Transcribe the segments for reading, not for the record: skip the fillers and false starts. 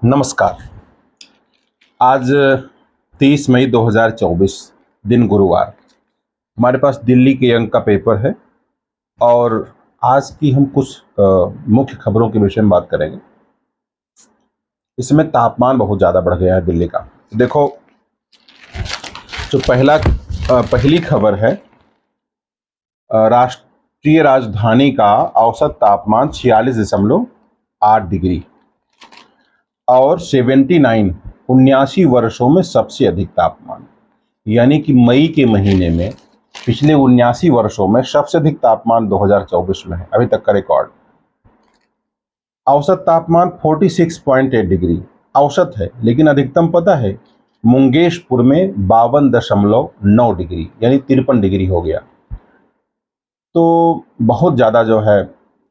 नमस्कार। आज 30 मई 2024 दिन गुरुवार। हमारे पास दिल्ली के अंक का पेपर है और आज की हम कुछ मुख्य खबरों के विषय में बात करेंगे। इस समय तापमान बहुत ज़्यादा बढ़ गया है दिल्ली का। देखो, जो पहली खबर है, राष्ट्रीय राजधानी का औसत तापमान 46.8 डिग्री और 79 वर्षों में सबसे अधिक तापमान, यानी कि मई के महीने में पिछले 79 वर्षों में सबसे अधिक तापमान 2024 में है अभी तक का रिकॉर्ड। औसत तापमान 46.8 डिग्री औसत है, लेकिन अधिकतम पता है, मुंगेशपुर में 52.9 डिग्री यानी 53 डिग्री हो गया। तो बहुत ज़्यादा जो है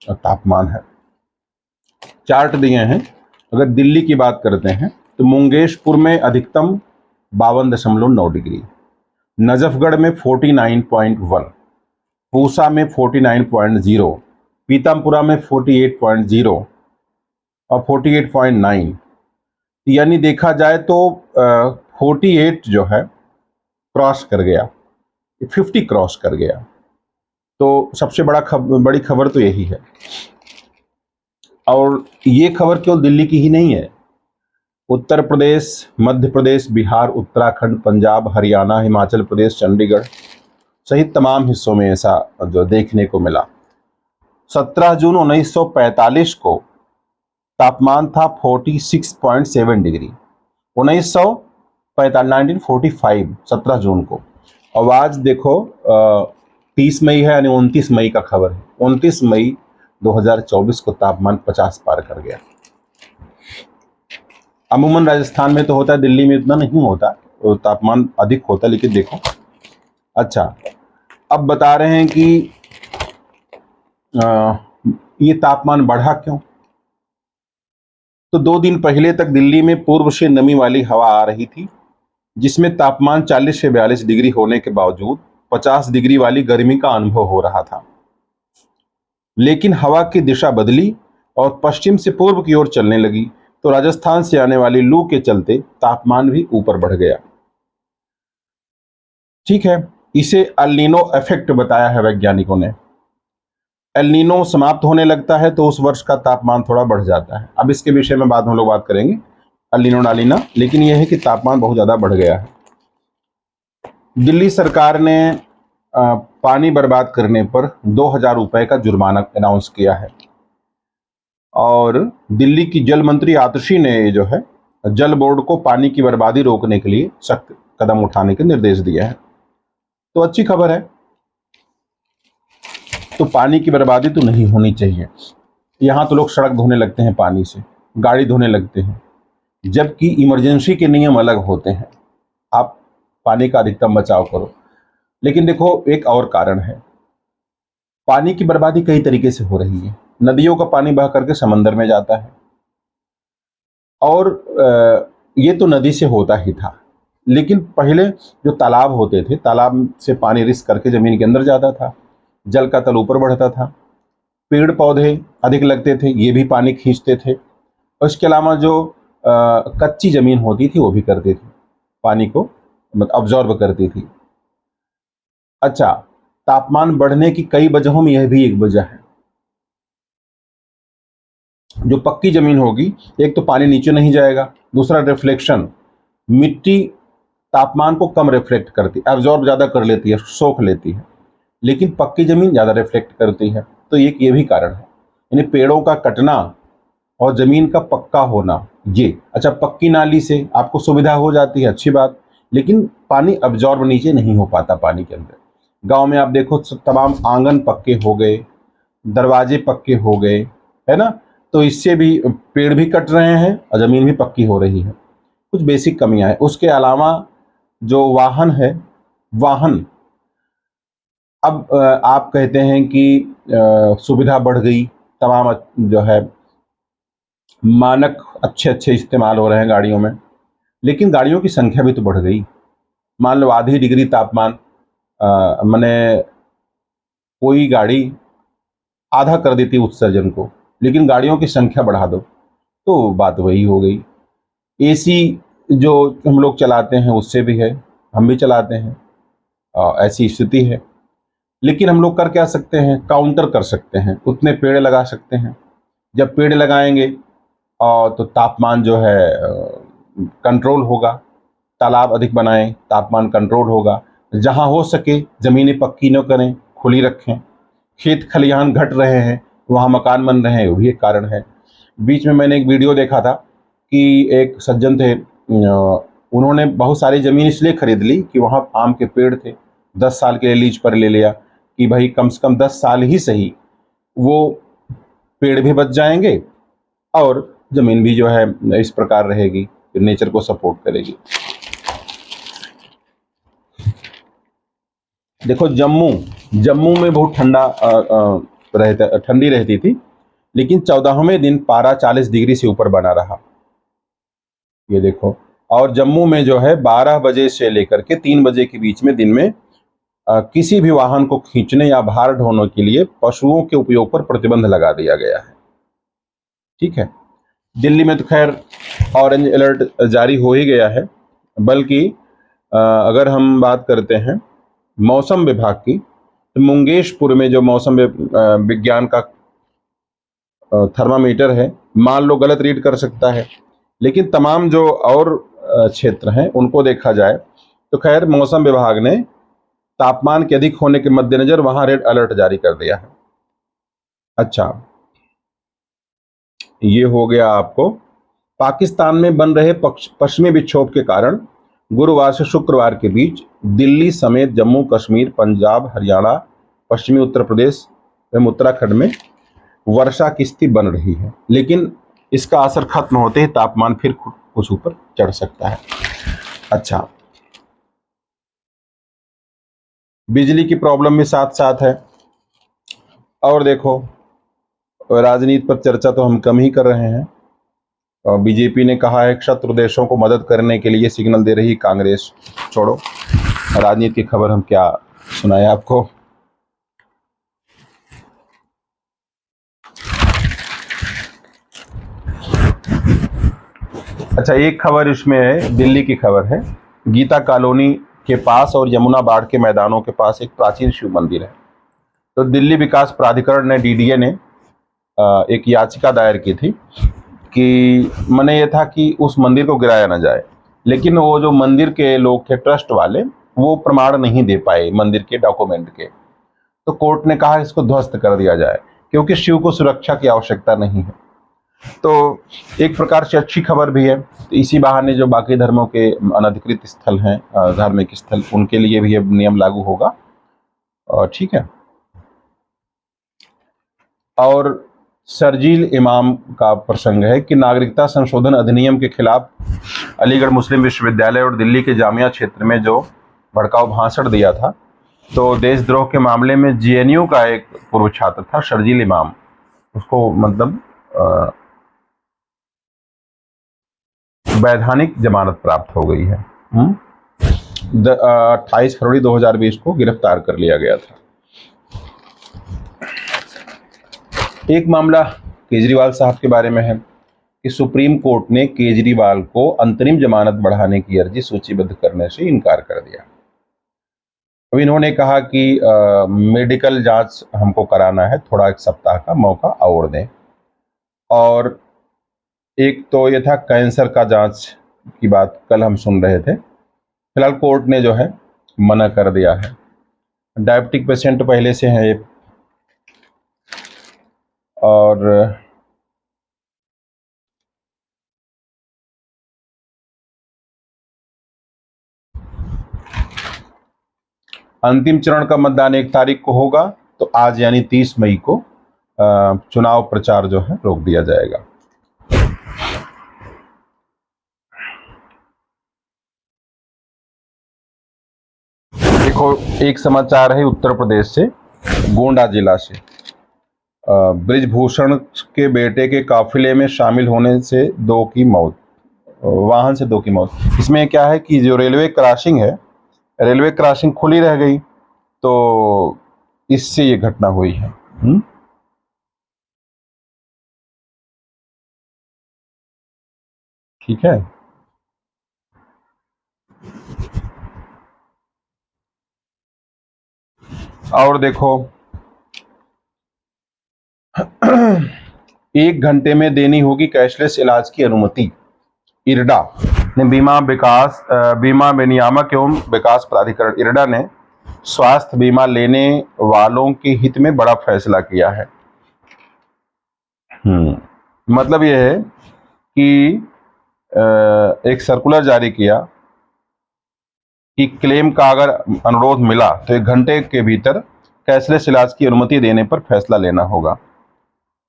तापमान है। चार्ट दिए हैं। अगर दिल्ली की बात करते हैं तो मुंगेशपुर में अधिकतम 52.9 डिग्री, नजफगढ़ में 49.1, पूसा में 49.0, पीतमपुरा में 48.0 और 48.9, यानी देखा जाए तो 48 जो है क्रॉस कर गया, 50 क्रॉस कर गया। तो सबसे बड़ी खबर तो यही है। और ये खबर केवल दिल्ली की ही नहीं है। उत्तर प्रदेश, मध्य प्रदेश, बिहार, उत्तराखंड, पंजाब, हरियाणा, हिमाचल प्रदेश, चंडीगढ़ सहित तमाम हिस्सों में ऐसा जो देखने को मिला। 17 जून 1945 को तापमान था 46.7 डिग्री। 1945 17 जून को। और आज देखो 30 मई है, यानी 29 मई का खबर है। 29 मई 2024 को तापमान 50 पार कर गया। अमूमन राजस्थान में तो होता है, दिल्ली में इतना नहीं होता, तो तापमान अधिक होता है। लेकिन देखो, अच्छा, अब बता रहे हैं कि ये तापमान बढ़ा क्यों। तो 2 दिन पहले तक दिल्ली में पूर्व से नमी वाली हवा आ रही थी, जिसमें तापमान 40 से 42 डिग्री होने के बावजूद 50 डिग्री वाली गर्मी का अनुभव हो रहा था। लेकिन हवा की दिशा बदली और पश्चिम से पूर्व की ओर चलने लगी, तो राजस्थान से आने वाली लू के चलते तापमान भी ऊपर बढ़ गया। ठीक है, इसे एल नीनो इफेक्ट बताया है वैज्ञानिकों ने। एल नीनो समाप्त होने लगता है तो उस वर्ष का तापमान थोड़ा बढ़ जाता है। अब इसके विषय में बाद में हम लोग बात करेंगे, एल नीनो डालीना। लेकिन यह है कि तापमान बहुत ज़्यादा बढ़ गया है। दिल्ली सरकार ने पानी बर्बाद करने पर 2,000 रुपए का जुर्माना अनाउंस किया है। और दिल्ली की जल मंत्री आतिशी ने जो है जल बोर्ड को पानी की बर्बादी रोकने के लिए सख्त कदम उठाने के निर्देश दिए हैं। तो अच्छी खबर है। तो पानी की बर्बादी तो नहीं होनी चाहिए। यहाँ तो लोग सड़क धोने लगते हैं पानी से, गाड़ी धोने लगते हैं, जबकि इमरजेंसी के नियम अलग होते हैं। आप पानी का अधिकतम बचाव करो। लेकिन देखो, एक और कारण है। पानी की बर्बादी कई तरीके से हो रही है। नदियों का पानी बह करके समंदर में जाता है, और ये तो नदी से होता ही था। लेकिन पहले जो तालाब होते थे, तालाब से पानी रिस करके जमीन के अंदर जाता था, जल का तल ऊपर बढ़ता था, पेड़ पौधे अधिक लगते थे, ये भी पानी खींचते थे। और इसके अलावा जो कच्ची जमीन होती थी वो भी करती थी, पानी को मतलब अब्जॉर्ब करती थी। अच्छा, तापमान बढ़ने की कई वजहों में यह भी एक वजह है। जो पक्की जमीन होगी, एक तो पानी नीचे नहीं जाएगा, दूसरा रिफ्लेक्शन, मिट्टी तापमान को कम रिफ्लेक्ट करती है, एब्जॉर्ब ज़्यादा कर लेती है, सोख लेती है। लेकिन पक्की जमीन ज़्यादा रिफ्लेक्ट करती है। तो एक ये भी कारण है, यानी पेड़ों का कटना और जमीन का पक्का होना। ये अच्छा, पक्की नाली से आपको सुविधा हो जाती है, अच्छी बात, लेकिन पानी अब्जॉर्ब नीचे नहीं हो पाता पानी के अंदर। गांव में आप देखो, तमाम आंगन पक्के हो गए, दरवाजे पक्के हो गए, है ना। तो इससे भी पेड़ भी कट रहे हैं और ज़मीन भी पक्की हो रही है। कुछ बेसिक कमियां हैं। उसके अलावा जो वाहन है, वाहन, अब आप कहते हैं कि सुविधा बढ़ गई, तमाम जो है मानक अच्छे अच्छे इस्तेमाल हो रहे हैं गाड़ियों में, लेकिन गाड़ियों की संख्या भी तो बढ़ गई। मान लो आधी डिग्री तापमान, मैंने कोई गाड़ी आधा कर देती उत्सर्जन को, लेकिन गाड़ियों की संख्या बढ़ा दो, तो बात वही हो गई। एसी जो हम लोग चलाते हैं उससे भी है, हम भी चलाते हैं, ऐसी स्थिति है। लेकिन हम लोग कर क्या सकते हैं, काउंटर कर सकते हैं, उतने पेड़ लगा सकते हैं। जब पेड़ लगाएंगे तो तापमान जो है कंट्रोल होगा। तालाब अधिक बनाएं, तापमान कंट्रोल होगा। जहां हो सके जमीनें पक्की न करें, खुली रखें। खेत खलिहान घट रहे हैं, वहां मकान बन रहे हैं, वो भी एक कारण है। बीच में मैंने एक वीडियो देखा था कि एक सज्जन थे, उन्होंने बहुत सारी ज़मीन इसलिए खरीद ली कि वहाँ आम के पेड़ थे। 10 साल के लिए लीज पर ले लिया कि भाई कम से कम 10 साल ही सही, वो पेड़ भी बच जाएंगे और ज़मीन भी जो है इस प्रकार रहेगी, नेचर को सपोर्ट करेगी। देखो जम्मू, जम्मू में बहुत ठंडी रहती थी, लेकिन 14वें दिन पारा 40 डिग्री से ऊपर बना रहा। ये देखो, और जम्मू में जो है 12 बजे से लेकर के 3 बजे के बीच में दिन में किसी भी वाहन को खींचने या भार ढोने के लिए पशुओं के उपयोग पर प्रतिबंध लगा दिया गया है। ठीक है। दिल्ली में तो खैर ऑरेंज अलर्ट जारी हो ही गया है, बल्कि अगर हम बात करते हैं मौसम विभाग की, तो मुंगेशपुर में जो मौसम विज्ञान का थर्मामीटर है, मान लो गलत रीड कर सकता है, लेकिन तमाम जो और क्षेत्र हैं उनको देखा जाए तो खैर मौसम विभाग ने तापमान के अधिक होने के मद्देनजर वहां रेड अलर्ट जारी कर दिया है। अच्छा, ये हो गया आपको। पाकिस्तान में बन रहे पश्चिमी विक्षोभ के कारण गुरुवार से शुक्रवार के बीच दिल्ली समेत जम्मू कश्मीर, पंजाब, हरियाणा, पश्चिमी उत्तर प्रदेश एवं उत्तराखंड में वर्षा की स्थिति बन रही है, लेकिन इसका असर खत्म होते ही तापमान फिर कुछ ऊपर चढ़ सकता है। अच्छा, बिजली की प्रॉब्लम भी साथ साथ है। और देखो, राजनीति पर चर्चा तो हम कम ही कर रहे हैं। बीजेपी ने कहा है शत्रु देशों को मदद करने के लिए सिग्नल दे रही कांग्रेस। छोड़ो, राजनीति की खबर हम क्या सुनाए आपको। अच्छा, एक खबर इसमें है, दिल्ली की खबर है। गीता कॉलोनी के पास और यमुना बाढ़ के मैदानों के पास एक प्राचीन शिव मंदिर है। तो दिल्ली विकास प्राधिकरण ने, डीडीए ने एक याचिका दायर की थी कि मैंने ये था कि उस मंदिर को गिराया ना जाए, लेकिन वो जो मंदिर के लोग थे, ट्रस्ट वाले, वो प्रमाण नहीं दे पाए मंदिर के डॉक्यूमेंट के। तो कोर्ट ने कहा इसको ध्वस्त कर दिया जाए, क्योंकि शिव को सुरक्षा की आवश्यकता नहीं है। तो एक प्रकार से अच्छी खबर भी है। तो इसी बहाने जो बाकी धर्मों के अनधिकृत स्थल हैं, धार्मिक स्थल, उनके लिए भी ये नियम लागू होगा। ठीक है। और शर्जील इमाम का प्रसंग है कि नागरिकता संशोधन अधिनियम के खिलाफ अलीगढ़ मुस्लिम विश्वविद्यालय और दिल्ली के जामिया क्षेत्र में जो भड़काऊ भाषण दिया था, तो देशद्रोह के मामले में जेएनयू का एक पूर्व छात्र था शर्जील इमाम, उसको मतलब वैधानिक जमानत प्राप्त हो गई है। 28 फरवरी 2020 को गिरफ्तार कर लिया गया था। एक मामला केजरीवाल साहब के बारे में है कि सुप्रीम कोर्ट ने केजरीवाल को अंतरिम जमानत बढ़ाने की अर्जी सूचीबद्ध करने से इनकार कर दिया। अब इन्होंने कहा कि मेडिकल जांच हमको कराना है, थोड़ा 1 सप्ताह का मौका और दें। और एक तो ये था कैंसर का जांच की बात कल हम सुन रहे थे, फिलहाल कोर्ट ने जो है मना कर दिया है। डायबिटिक पेशेंट पहले से हैं ये। और अंतिम चरण का मतदान 1 तारीख को होगा, तो आज यानी 30 मई को चुनाव प्रचार जो है रोक दिया जाएगा। देखो, एक समाचार है उत्तर प्रदेश से, गोंडा जिला से। ब्रिजभूषण के बेटे के काफिले में शामिल होने से 2 की मौत, वाहन से 2 की मौत। इसमें क्या है कि जो रेलवे क्रॉसिंग है, रेलवे क्रॉसिंग खुली रह गई, तो इससे ये घटना हुई है। ठीक है। और देखो 1 घंटे में देनी होगी कैशलेस इलाज की अनुमति। इरडा ने बीमा विनियामक एवं विकास प्राधिकरण इरडा ने स्वास्थ्य बीमा लेने वालों के हित में बड़ा फैसला किया है। मतलब यह है कि एक सर्कुलर जारी किया कि क्लेम का अगर अनुरोध मिला तो 1 घंटे के भीतर कैशलेस इलाज की अनुमति देने पर फैसला लेना होगा।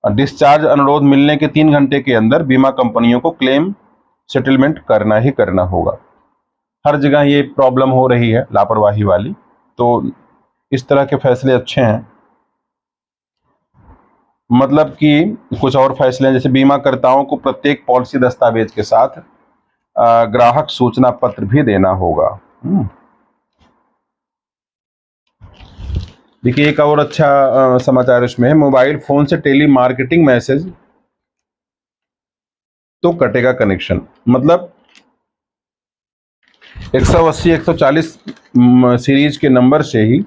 डिस्चार्ज अनुरोध मिलने के 3 घंटे के अंदर बीमा कंपनियों को क्लेम सेटलमेंट करना ही करना होगा। हर जगह ये प्रॉब्लम हो रही है लापरवाही वाली, तो इस तरह के फैसले अच्छे हैं। मतलब कि कुछ और फैसले जैसे बीमाकर्ताओं को प्रत्येक पॉलिसी दस्तावेज के साथ ग्राहक सूचना पत्र भी देना होगा। देखिए एक और अच्छा समाचार इसमें है, मोबाइल फोन से टेली मार्केटिंग मैसेज तो कटेगा कनेक्शन। मतलब 180 140 सीरीज के नंबर से ही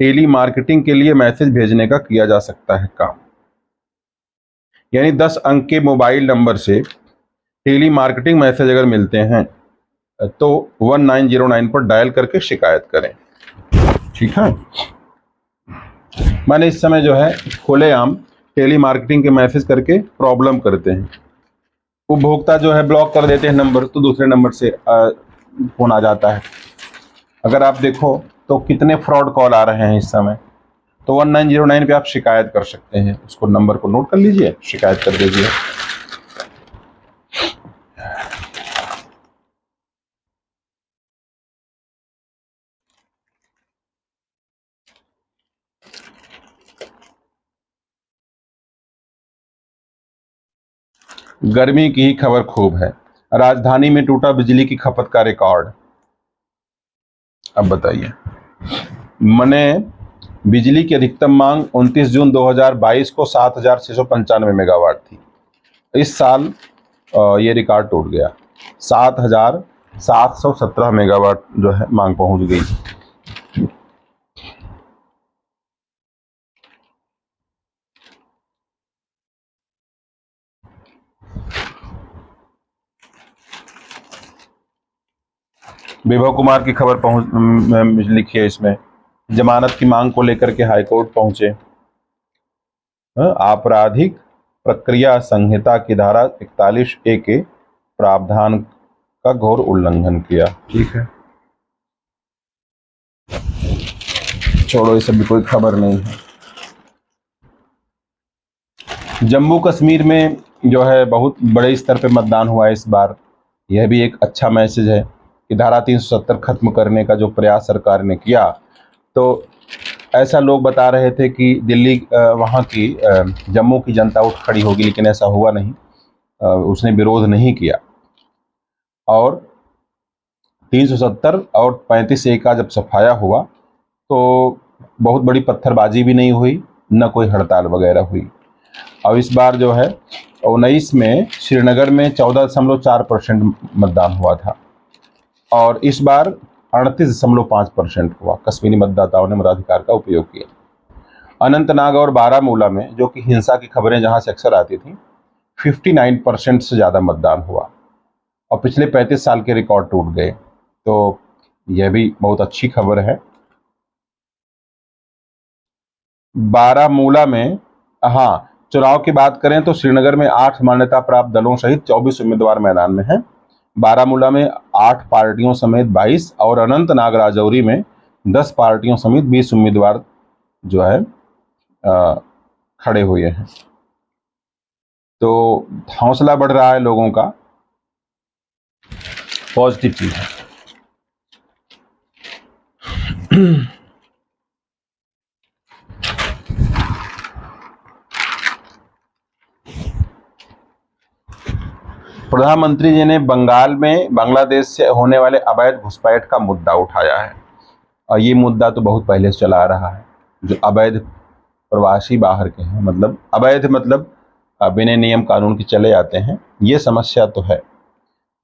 टेली मार्केटिंग के लिए मैसेज भेजने का किया जा सकता है काम। यानी 10 अंक के मोबाइल नंबर से टेली मार्केटिंग मैसेज अगर मिलते हैं तो 1909 पर डायल करके शिकायत करें। ठीक है, मैंने इस समय जो है खुलेआम टेली मार्केटिंग के मैसेज करके प्रॉब्लम करते हैं। उपभोक्ता जो है ब्लॉक कर देते हैं नंबर, तो दूसरे नंबर से फोन आ जाता है। अगर आप देखो तो कितने फ्रॉड कॉल आ रहे हैं इस समय, तो 1909 पे आप शिकायत कर सकते हैं। उसको नंबर को नोट कर लीजिए, शिकायत कर दीजिए। गर्मी की ही खबर खूब है, राजधानी में टूटा बिजली की खपत का रिकॉर्ड। अब बताइए, मने बिजली की अधिकतम मांग 29 जून 2022 को 7,695 मेगावाट थी। इस साल ये रिकॉर्ड टूट गया, 7,717 मेगावाट जो है मांग पहुंच गई। विभव कुमार की खबर लिखी है इसमें, जमानत की मांग को लेकर के हाईकोर्ट पहुंचे। आपराधिक प्रक्रिया संहिता की धारा 41A के प्रावधान का घोर उल्लंघन किया। ठीक है, छोड़ो, ये सब भी कोई खबर नहीं है। जम्मू कश्मीर में जो है बहुत बड़े स्तर पे मतदान हुआ है इस बार। यह भी एक अच्छा मैसेज है कि धारा 370 खत्म करने का जो प्रयास सरकार ने किया, तो ऐसा लोग बता रहे थे कि दिल्ली वहाँ की जम्मू की जनता उठ खड़ी होगी, लेकिन ऐसा हुआ नहीं। उसने विरोध नहीं किया और 370 और 35A का जब सफाया हुआ तो बहुत बड़ी पत्थरबाजी भी नहीं हुई, न कोई हड़ताल वगैरह हुई। और इस बार जो है 19 में श्रीनगर में 14.4% मतदान हुआ था और इस बार 38.5% हुआ। कश्मीरी मतदाताओं ने मताधिकार का उपयोग किया। अनंतनाग और बारामूला में, जो कि हिंसा की खबरें जहां से अक्सर आती थी, 59% से ज़्यादा मतदान हुआ और पिछले 35 साल के रिकॉर्ड टूट गए। तो यह भी बहुत अच्छी खबर है। बारामूला में, हाँ, चुनाव की बात करें तो श्रीनगर में 8 मान्यता प्राप्त दलों सहित 24 उम्मीदवार मैदान में हैं। बारामूला में 8 पार्टियों समेत 22 और अनंतनाग राजौरी में 10 पार्टियों समेत 20 उम्मीदवार जो है खड़े हुए हैं। तो हौसला बढ़ रहा है लोगों का, पॉजिटिव चीज है। प्रधानमंत्री जी ने बंगाल में बांग्लादेश से होने वाले अवैध घुसपैठ का मुद्दा उठाया है और ये मुद्दा तो बहुत पहले से चला आ रहा है। जो अवैध प्रवासी बाहर के हैं, मतलब अवैध मतलब बिना नियम कानून के चले जाते हैं, ये समस्या तो है।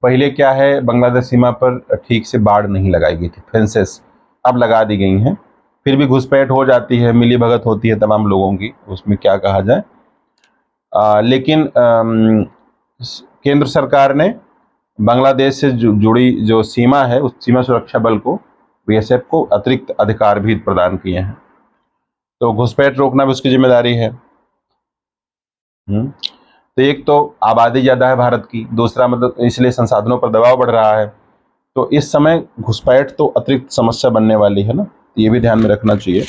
पहले क्या है, बांग्लादेश सीमा पर ठीक से बाड़ नहीं लगाई गई थी, फेंसेस अब लगा दी गई हैं फिर भी घुसपैठ हो जाती है, मिली भगत होती है तमाम लोगों की, उसमें क्या कहा जाए। लेकिन केंद्र सरकार ने बांग्लादेश से जुड़ी जो सीमा है, उस सीमा सुरक्षा बल को, बीएसएफ को अतिरिक्त अधिकार भी प्रदान किए हैं। तो घुसपैठ रोकना भी उसकी जिम्मेदारी है। तो एक तो आबादी ज़्यादा है भारत की, दूसरा मतलब इसलिए संसाधनों पर दबाव बढ़ रहा है। तो इस समय घुसपैठ तो अतिरिक्त समस्या बनने वाली है ना, ये भी ध्यान में रखना चाहिए।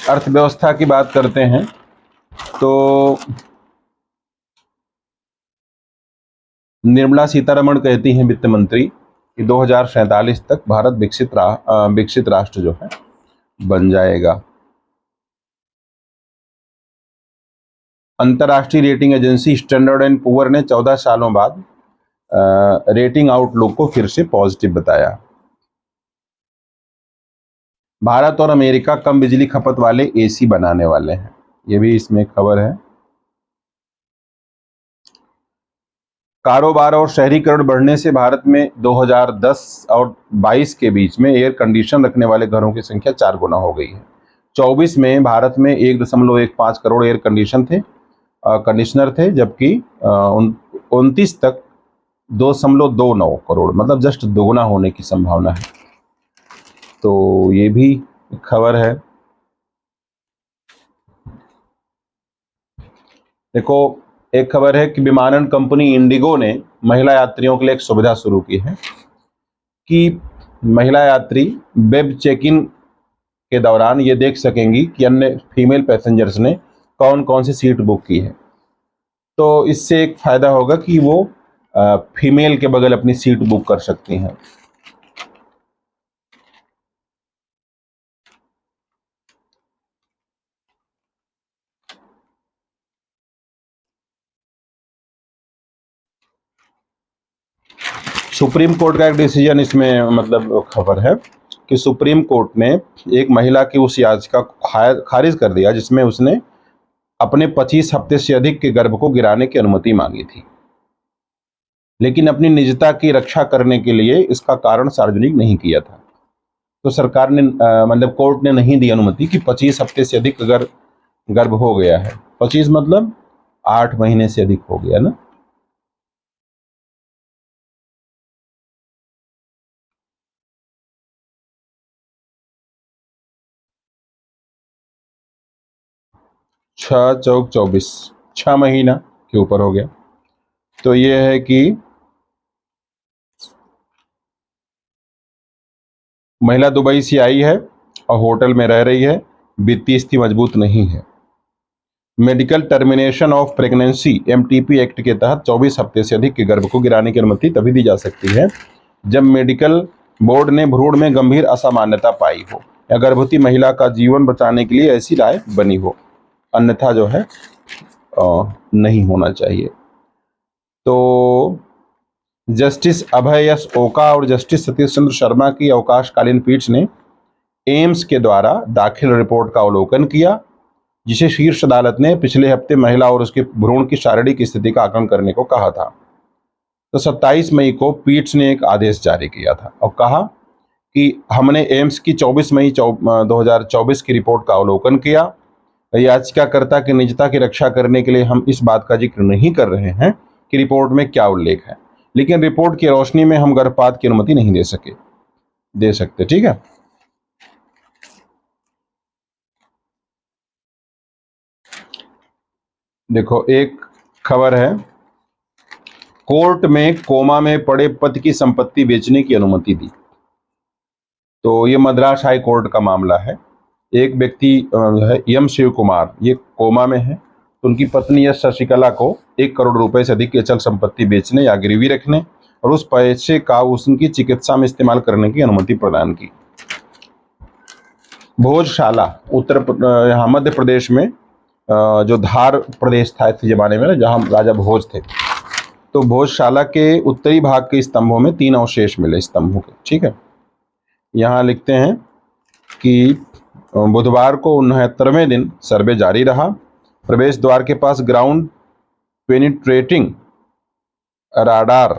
अर्थव्यवस्था की बात करते हैं तो निर्मला सीतारमण कहती हैं, वित्त मंत्री, कि 2047 तक भारत विकसित राष्ट्र जो है बन जाएगा। अंतर्राष्ट्रीय rating agency standard and poor ने 14 सालों बाद रेटिंग आउटलुक को फिर से पॉजिटिव बताया। भारत और अमेरिका कम बिजली खपत वाले एसी बनाने वाले हैं, ये भी इसमें खबर है। कारोबार और शहरीकरण बढ़ने से भारत में 2010 और 22 के बीच में एयर कंडीशन रखने वाले घरों की संख्या 4 गुना हो गई है। 24 में भारत में 1.15 करोड़ एयर कंडीशनर थे, जबकि 29 तक 2.29 करोड़, मतलब जस्ट दोगुना होने की संभावना है। तो ये भी खबर है। देखो, एक खबर है कि विमानन कंपनी इंडिगो ने महिला यात्रियों के लिए एक सुविधा शुरू की है कि महिला यात्री वेब चेक इन के दौरान ये देख सकेंगी कि अन्य फीमेल पैसेंजर्स ने कौन कौन सी सीट बुक की है। तो इससे एक फायदा होगा कि वो फीमेल के बगल अपनी सीट बुक कर सकती हैं। सुप्रीम कोर्ट का एक डिसीजन इसमें मतलब खबर है कि सुप्रीम कोर्ट ने एक महिला की उस याचिका को खारिज कर दिया जिसमें उसने अपने 25 हफ्ते से अधिक के गर्भ को गिराने की अनुमति मांगी थी, लेकिन अपनी निजता की रक्षा करने के लिए इसका कारण सार्वजनिक नहीं किया था। तो सरकार ने मतलब कोर्ट ने नहीं दी अनुमति कि 25 हफ्ते से अधिक अगर गर्भ हो गया है, 25 मतलब 8 महीने से अधिक हो गया ना। छः चौक 24, 6 महीना के ऊपर हो गया। तो ये है कि महिला दुबई से आई है और होटल में रह रही है, वित्तीय स्थिति मजबूत नहीं है। Medical termination of pregnancy MTP act के तहत 24 हफ्ते से अधिक के गर्भ को गिराने की अनुमति तभी दी जा सकती है जब मेडिकल बोर्ड ने भ्रूण में गंभीर असामान्यता पाई हो या गर्भवती महिला का जीवन बचाने के लिए ऐसी राय बनी हो, अन्यथा जो है नहीं होना चाहिए। तो जस्टिस अभय एस ओका और जस्टिस सतीश चंद्र शर्मा की अवकाशकालीन पीठ ने एम्स के द्वारा दाखिल रिपोर्ट का अवलोकन किया, जिसे शीर्ष अदालत ने पिछले हफ्ते महिला और उसके भ्रूण की शारीरिक स्थिति का आकलन करने को कहा था। तो 27 मई को पीठ ने एक आदेश जारी किया था और कहा कि हमने एम्स की 24 मई 2024 की रिपोर्ट का अवलोकन किया। याचिकाकर्ता की निजता की रक्षा करने के लिए हम इस बात का जिक्र नहीं कर रहे हैं कि रिपोर्ट में क्या उल्लेख है, लेकिन रिपोर्ट की रोशनी में हम गर्भपात की अनुमति नहीं दे सकते। ठीक है। देखो, एक खबर है, कोर्ट में कोमा में पड़े पति की संपत्ति बेचने की अनुमति दी। तो ये मद्रास हाई कोर्ट का मामला है। एक व्यक्ति है एम शिव कुमार, ये कोमा में है। तो उनकी पत्नी एस शशिकला को 1 करोड़ रुपए से अधिक की अचल संपत्ति बेचने या गिरवी रखने और उस पैसे का उनकी चिकित्सा में इस्तेमाल करने की अनुमति प्रदान की। भोजशाला यहाँ मध्य प्रदेश में, जो धार प्रदेश था इस जमाने में ना, जहाँ राजा भोज थे, तो भोजशाला के उत्तरी भाग के स्तंभों में 3 अवशेष मिले स्तंभों के। ठीक है। यहाँ लिखते हैं कि बुधवार को 69वें दिन सर्वे जारी रहा। प्रवेश द्वार के पास ग्राउंड पेनिट्रेटिंग राडार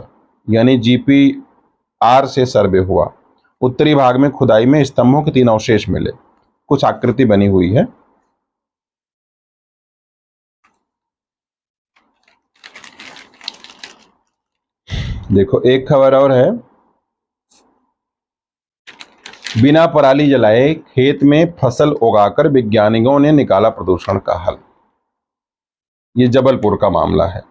यानी GPR से सर्वे हुआ। उत्तरी भाग में खुदाई में स्तंभों के 3 अवशेष मिले, कुछ आकृति बनी हुई है। देखो एक खबर और है, बिना पराली जलाए खेत में फसल उगाकर वैज्ञानिकों ने निकाला प्रदूषण का हल। ये जबलपुर का मामला है,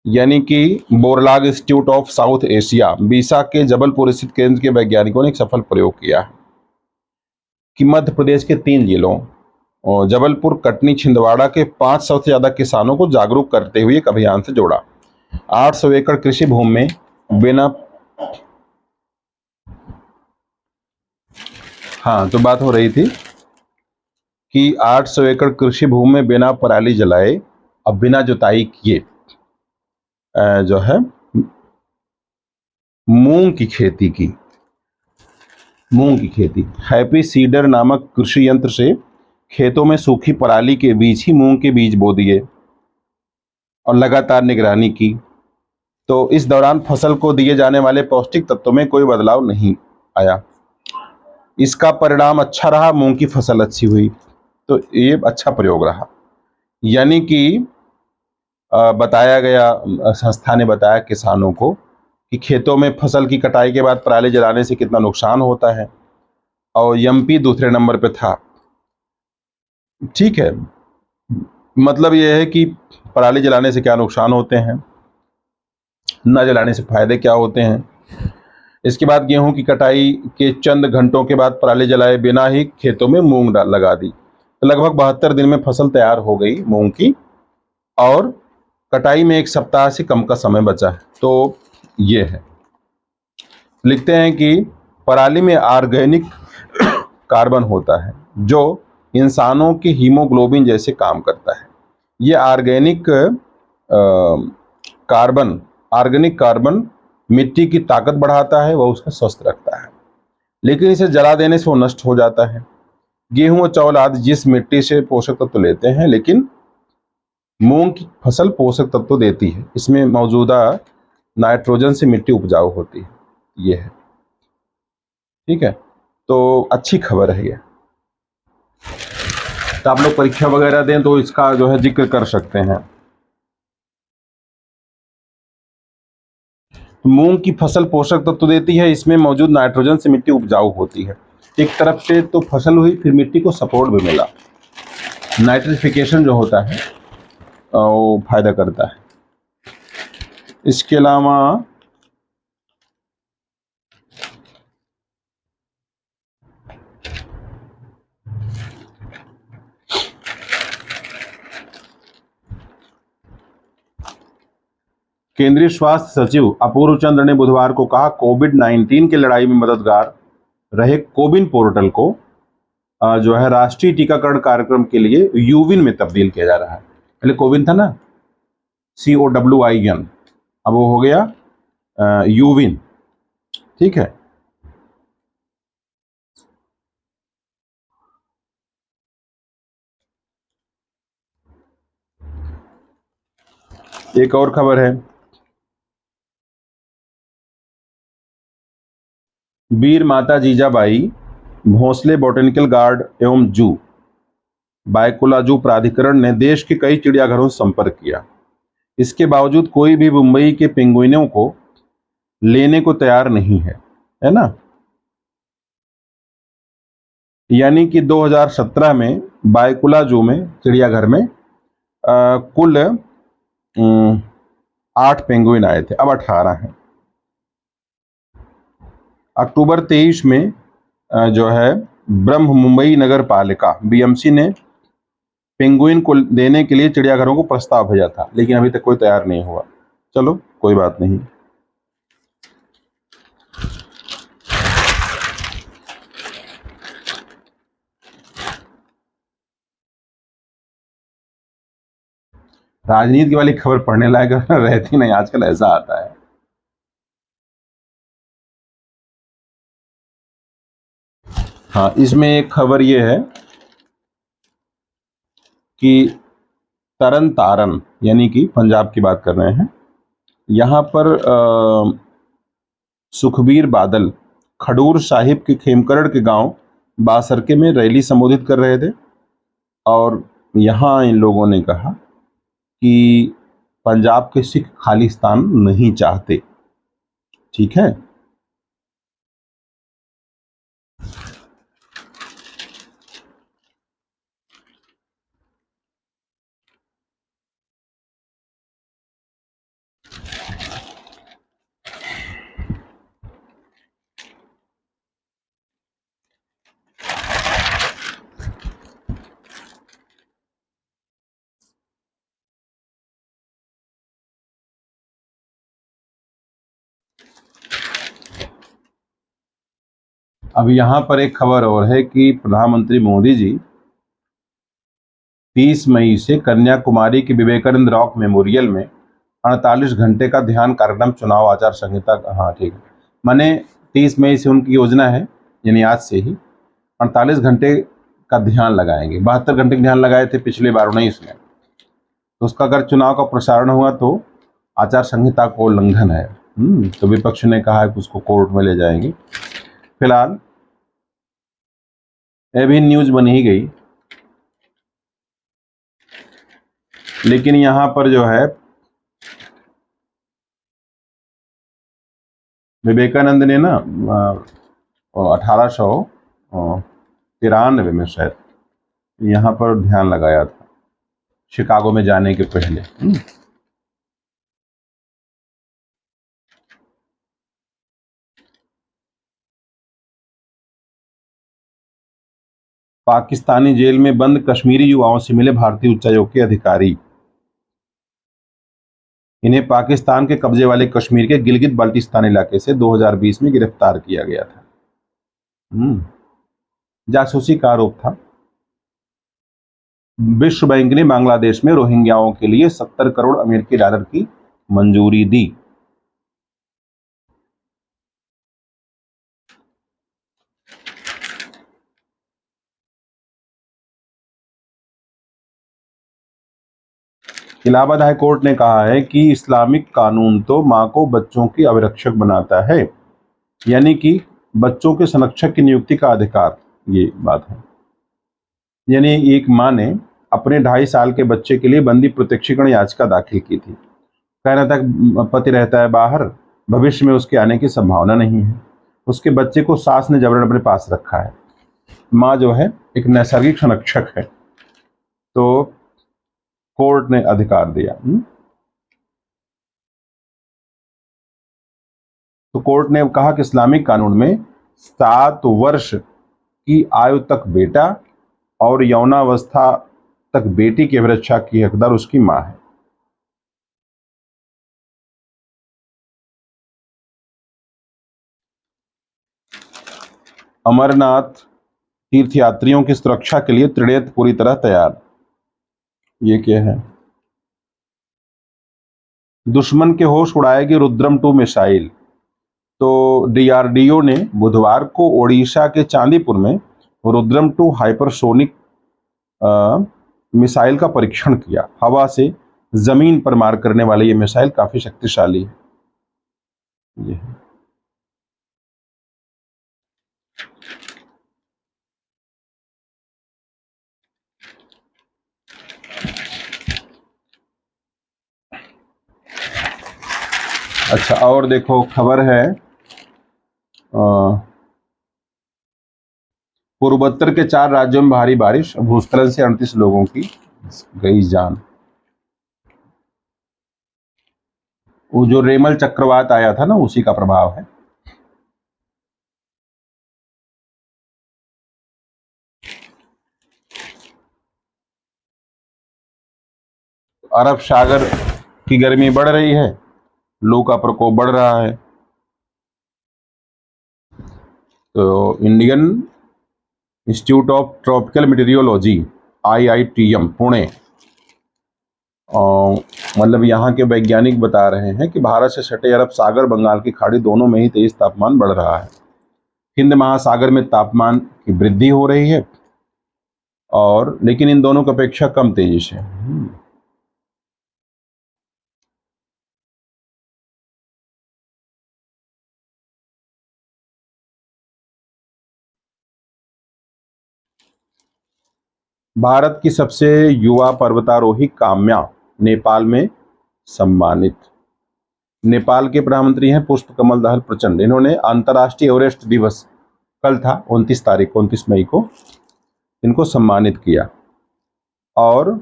यानी कि Borlaug institute of south Asia बीसा के जबलपुर स्थित केंद्र के वैज्ञानिकों ने एक सफल प्रयोग किया है कि मध्य प्रदेश के 3 जिलों और जबलपुर, कटनी, छिंदवाड़ा के 500 से ज्यादा किसानों को जागरूक करते हुए एक अभियान से जोड़ा। 800 एकड़ कृषि भूमि में बिना, हाँ तो बात हो रही थी कि 800 एकड़ कृषि भूमि में बिना पराली जलाए और बिना जुताई किए जो है मूंग की खेती की। मूंग की खेती हैप्पी सीडर नामक कृषि यंत्र से खेतों में सूखी पराली के बीच ही मूंग के बीज बो दिए और लगातार निगरानी की। तो इस दौरान फसल को दिए जाने वाले पौष्टिक तत्वों में कोई बदलाव नहीं आया। इसका परिणाम अच्छा रहा, मूंग की फसल अच्छी हुई। तो ये अच्छा प्रयोग रहा। यानी कि बताया गया, संस्था ने बताया किसानों को कि खेतों में फसल की कटाई के बाद पराली जलाने से कितना नुकसान होता है, और एमपी दूसरे नंबर पे था। ठीक है, मतलब यह है कि पराली जलाने से क्या नुकसान होते हैं, न जलाने से फायदे क्या होते हैं। इसके बाद गेहूं की कटाई के चंद घंटों के बाद पराली जलाए बिना ही खेतों में मूंग लगा दी, तो लगभग 72 दिन में फसल तैयार हो गई मूंग की, और कटाई में 1 सप्ताह से कम का समय बचा है। तो ये है, लिखते हैं कि पराली में ऑर्गेनिक कार्बन होता है जो इंसानों के हीमोग्लोबिन जैसे काम करता है। ये कार्बन ऑर्गेनिक कार्बन मिट्टी की ताकत बढ़ाता है, वह उसका स्वस्थ रखता है, लेकिन इसे जला देने से वो नष्ट हो जाता है। गेहूं और चावल आदि जिस मिट्टी से पोषक तत्व लेते हैं, लेकिन मूंग की फसल पोषक तत्व देती है, इसमें मौजूदा नाइट्रोजन से मिट्टी उपजाऊ होती है। ये है, ठीक है। तो अच्छी खबर है ये, तो आप लोग परीक्षा वगैरह दें तो इसका जो है जिक्र कर सकते हैं। तो मूंग की फसल पोषक तत्व देती है, इसमें मौजूद नाइट्रोजन से मिट्टी उपजाऊ होती है। एक तरफ से तो फसल हुई, फिर मिट्टी को सपोर्ट भी मिला। नाइट्रिफिकेशन जो होता है वो फायदा करता है। इसके अलावा केंद्रीय स्वास्थ्य सचिव अपूर्व चंद्र ने बुधवार को कहा, कोविड-19 की लड़ाई में मददगार रहे कोविन पोर्टल को जो है राष्ट्रीय टीकाकरण कार्यक्रम के लिए यूविन में तब्दील किया जा रहा है। पहले कोविन था ना, COWIN, अब वो हो गया यूविन। ठीक है, एक और खबर है, वीर माता जीजाबाई भोंसले बॉटेनिकल गार्ड एवं जू बायकुला जू प्राधिकरण ने देश के कई चिड़ियाघरों से संपर्क किया। इसके बावजूद कोई भी मुंबई के पेंगुइनों को लेने को तैयार नहीं है ना। यानी कि 2017 में बायकुला जू में, चिड़ियाघर में कुल 8 पेंगुइन आए थे, अब 18 हैं। अक्टूबर 23 में जो है ब्रह्म मुंबई नगर पालिका BMC ने पेंगुइन को देने के लिए चिड़ियाघरों को प्रस्ताव भेजा था, लेकिन अभी तक कोई तैयार नहीं हुआ। चलो कोई बात नहीं। राजनीति वाली खबर पढ़ने लायक रहती नहीं, आजकल ऐसा आता है। हाँ, इसमें एक खबर ये है कि तरन तारन, यानी कि पंजाब की बात कर रहे हैं, यहाँ पर सुखबीर बादल खडूर साहिब के खेमकरण के गांव बासरके में रैली संबोधित कर रहे थे और यहाँ इन लोगों ने कहा कि पंजाब के सिख खालिस्तान नहीं चाहते। ठीक है। अब यहां पर एक खबर और है कि प्रधानमंत्री मोदी जी 30 मई से कन्याकुमारी के विवेकानंद रॉक मेमोरियल में 48 घंटे का ध्यान कार्यक्रम चुनाव आचार संहिता। हाँ ठीक है, माने 30 मई से उनकी योजना है, यानी आज से ही 48 घंटे का ध्यान लगाएंगे। 72 घंटे का ध्यान लगाए थे पिछले बार 19 में, तो उसका अगर चुनाव का प्रसारण हुआ तो आचार संहिता को उल्लंघन है। तो विपक्ष ने कहा है कि उसको कोर्ट में ले जाएंगे। फिलहाल ये भी न्यूज बन ही गई, लेकिन यहां पर जो है विवेकानंद ने ना 1893 में शायद यहाँ पर ध्यान लगाया था, शिकागो में जाने के पहले। पाकिस्तानी जेल में बंद कश्मीरी युवाओं से मिले भारतीय उच्चायोग के अधिकारी। इन्हें पाकिस्तान के कब्जे वाले कश्मीर के गिलगित बाल्टिस्तान इलाके से 2020 में गिरफ्तार किया गया था। जासूसी का आरोप था। विश्व बैंक ने बांग्लादेश में रोहिंग्याओं के लिए 70 करोड़ अमेरिकी डॉलर की मंजूरी दी। इलाहाबाद हाई कोर्ट ने कहा है कि इस्लामिक कानून तो मां को बच्चों की अभिरक्षक बनाता है, यानी कि बच्चों के संरक्षक की नियुक्ति का अधिकार, ये बात है। यानी एक मां ने अपने 2.5 साल के बच्चे के लिए बंदी प्रत्यक्षीकरण याचिका दाखिल की थी। कहना था कि पति रहता है बाहर, भविष्य में उसके आने की संभावना नहीं है, उसके बच्चे को सास ने जबरन अपने पास रखा है। माँ जो है एक नैसर्गिक संरक्षक है, तो कोर्ट ने अधिकार दिया। तो कोर्ट ने कहा कि इस्लामिक कानून में 7 वर्ष की आयु तक बेटा और यौनावस्था तक बेटी की अभिरक्षा की हकदार उसकी मां है। अमरनाथ तीर्थयात्रियों की सुरक्षा के लिए त्रिनेत्र पूरी तरह तैयार। ये क्या है? दुश्मन के होश उड़ाएगी रुद्रम 2 मिसाइल। तो डीआरडीओ ने बुधवार को ओडिशा के चांदीपुर में रुद्रम 2 हाइपरसोनिक मिसाइल का परीक्षण किया। हवा से जमीन पर मार करने वाले ये मिसाइल काफी शक्तिशाली है। ये अच्छा, और देखो खबर है पूर्वोत्तर के 4 राज्यों में भारी बारिश, भूस्खलन से 38 लोगों की गई जान। वो जो रेमल चक्रवात आया था ना, उसी का प्रभाव है। अरब सागर की गर्मी बढ़ रही है, लू का प्रकोप बढ़ रहा है। तो Indian Institute of Tropical Meteorology IITM Pune, मतलब यहाँ के वैज्ञानिक बता रहे हैं कि भारत से सटे अरब सागर, बंगाल की खाड़ी दोनों में ही तेज तापमान बढ़ रहा है। हिंद महासागर में तापमान की वृद्धि हो रही है, और लेकिन इन दोनों की अपेक्षा कम तेजी से। भारत की सबसे युवा पर्वतारोही काम्या नेपाल में सम्मानित। नेपाल के प्रधानमंत्री हैं पुष्प कमल दहल प्रचंड। इन्होंने अंतर्राष्ट्रीय एवरेस्ट दिवस कल था 29 मई को इनको सम्मानित किया। और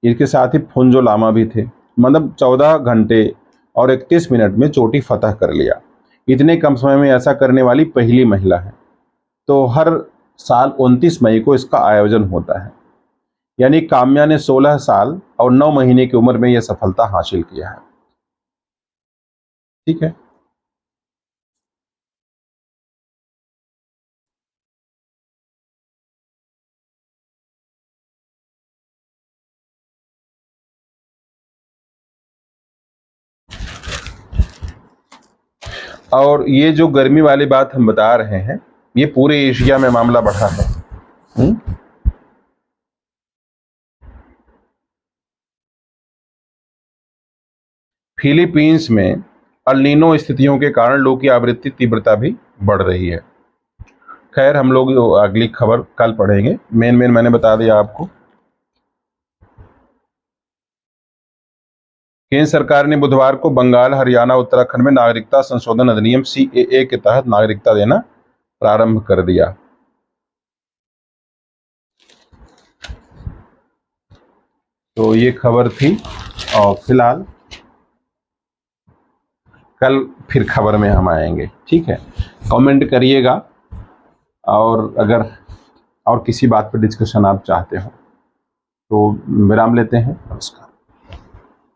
इनके साथ ही फुंजो लामा भी थे। मतलब 14 घंटे और 31 मिनट में चोटी फतह कर लिया। इतने कम समय में ऐसा करने वाली पहली महिला है। तो हर साल 29 मई को इसका आयोजन होता है। यानी काम्या ने 16 साल और 9 महीने की उम्र में यह सफलता हासिल किया है। ठीक है। और ये जो गर्मी वाली बात हम बता रहे हैं, ये पूरे एशिया में मामला बढ़ा है। फिलीपींस में अल नीनो स्थितियों के कारण लू की आवृत्ति तीव्रता भी बढ़ रही है। खैर, हम लोग अगली खबर कल पढ़ेंगे। मेन मैंने बता दिया आपको। केंद्र सरकार ने बुधवार को बंगाल, हरियाणा, उत्तराखंड में नागरिकता संशोधन अधिनियम सीएए के तहत नागरिकता देना प्रारंभ कर दिया। तो ये खबर थी। और फिलहाल कल फिर खबर में हम आएंगे। ठीक है, कमेंट करिएगा। और अगर और किसी बात पर डिस्कशन आप चाहते हो तो विराम लेते हैं। नमस्कार।